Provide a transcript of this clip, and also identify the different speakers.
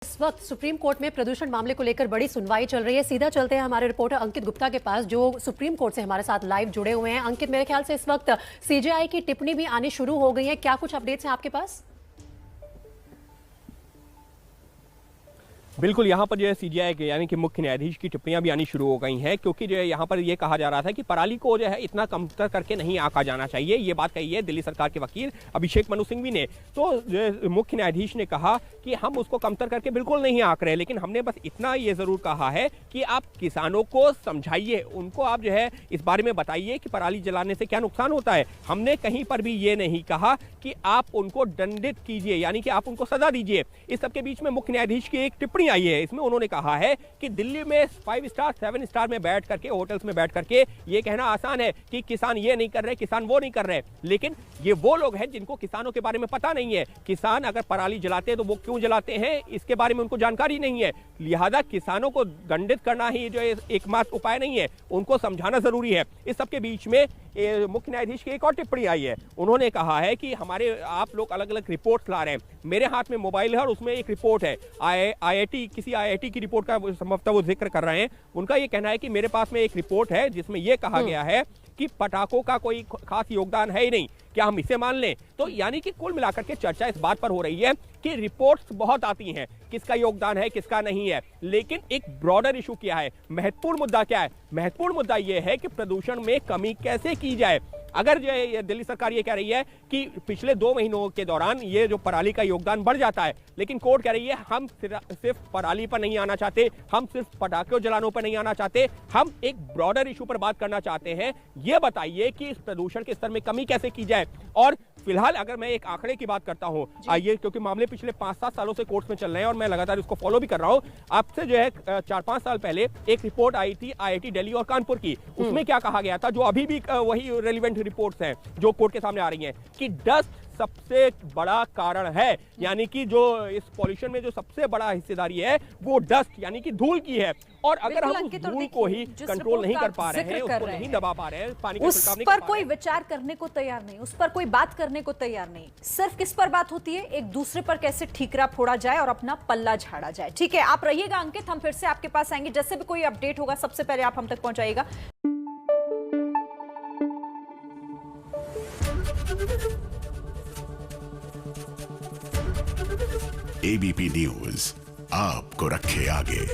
Speaker 1: इस वक्त supreme court में प्रदूषण मामले को लेकर बड़ी सुनवाई चल रही है। सीधा चलते हैं हमारे रिपोर्टर अंकित गुप्ता के पास, जो सुप्रीम कोर्ट से हमारे साथ लाइव जुड़े हुए हैं। अंकित, मेरे ख्याल से इस वक्त सीजेआई की टिप्पणी भी आनी शुरू हो गई है, क्या कुछ अपडेट्स हैं आपके पास?
Speaker 2: बिल्कुल, यहाँ पर जो है सीजेआई के यानी कि मुख्य न्यायाधीश की टिप्पणियां भी आनी शुरू हो गई हैं, क्योंकि जो है यहाँ पर ये कहा जा रहा था कि पराली को जो है इतना कमतर करके नहीं आंका जाना चाहिए। ये बात कही है दिल्ली सरकार के वकील अभिषेक मनु सिंघवी ने। तो मुख्य न्यायाधीश ने कहा कि हम उसको कमतर करके बिल्कुल नहीं आंक रहे, लेकिन हमने बस इतना ये जरूर कहा है कि आप किसानों को समझाइए, उनको आप जो है इस बारे में बताइए कि पराली जलाने से क्या नुकसान होता है। हमने कहीं पर भी ये नहीं कहा कि आप उनको दंडित कीजिए, यानी कि आप उनको सजा दीजिए। इस सबके बीच में मुख्य न्यायाधीश की एक टिप्पणी आई है। इसमें उन्होंने कहा है कि दिल्ली में 5 स्टार 7 स्टार में बैठ करके, होटल्स में बैठ करके ये कहना आसान है कि किसान ये नहीं कर रहे, किसान वो नहीं कर रहे, लेकिन ये वो लोग हैं जिनको किसानों के बारे में पता नहीं है। किसान अगर पराली जलाते हैं तो वो क्यों जलाते हैं, इसके बारे में उनको जानकारी नहीं है। लिहाजा किसानों को दंडित करना ही जो एकमात्र उपाय नहीं है, उनको समझाना जरूरी है। इस सबके बीच में मुख्य न्यायाधीश की एक और टिप्पणी आई है। उन्होंने कहा है कि आप लोग अलग अलग रिपोर्ट्स ला रहे हैं। मेरे हाथ में मोबाइल है और उसमें एक रिपोर्ट है, किसी आईआईटी की रिपोर्ट का संभवतः वो जिक्र कर रहे हैं। उनका ये कहना है कि मेरे पास में एक रिपोर्ट है जिसमें यह कहा गया है कि पटाखों का कोई खास योगदान है ही नहीं, क्या हम इसे मान लें? तो यानी कि कुल मिलाकर के चर्चा इस बात पर हो रही है कि रिपोर्ट्स बहुत आती हैं, किसका योगदान है किसका नहीं है, लेकिन एक ब्रॉडर इशू क्या है, महत्वपूर्ण मुद्दा क्या है? महत्वपूर्ण मुद्दा यह है कि प्रदूषण में कमी कैसे की जाए। अगर जो है दिल्ली सरकार ये कह रही है कि पिछले 2 महीनों के दौरान ये जो पराली का योगदान बढ़ जाता है, लेकिन कोर्ट कह रही है हम सिर्फ पराली पर नहीं आना चाहते, हम सिर्फ पटाखे जलाने पर नहीं आना चाहते, हम एक ब्रॉडर इशू पर बात करना चाहते हैं। ये बताइए कि इस प्रदूषण के स्तर में कमी कैसे की जाए। और फिलहाल अगर मैं एक आंकड़े की बात करता हूं, आइए, क्योंकि मामले पिछले 5-7 सालों से कोर्ट में चल रहे हैं और मैं लगातार इसको फॉलो भी कर रहा हूं। आपसे जो है 4-5 साल पहले एक रिपोर्ट आई थी आईआईटी दिल्ली और कानपुर की। उसमें क्या कहा गया था, जो अभी भी वही रेलिवेंट रिपोर्ट्स हैं जो कोर्ट के सामने आ रही हैं, कि डस्ट सबसे बड़ा कारण है, यानी कि जो इस पॉल्यूशन में जो सबसे बड़ा हिस्सेदारी है वो डस्ट यानी कि धूल की है। और अगर हम उस धूल को ही कंट्रोल नहीं कर पा रहे हैं, उसको नहीं दबा पा रहे हैं, पानी का छिड़काव नहीं कर पा रहे हैं,
Speaker 3: उस पर कोई विचार करने को तैयार नहीं, उस पर कोई बात करने को तैयार नहीं। सिर्फ किस पर बात होती है, एक दूसरे पर कैसे ठीकरा फोड़ा जाए और अपना पल्ला झाड़ा जाए। ठीक है, आप रहिएगा अंकित, हम फिर से आपके पास आएंगे। जैसे भी कोई अपडेट होगा सबसे पहले आप हम तक पहुंचाइएगा।
Speaker 4: एबीपी न्यूज आपको रखे आगे।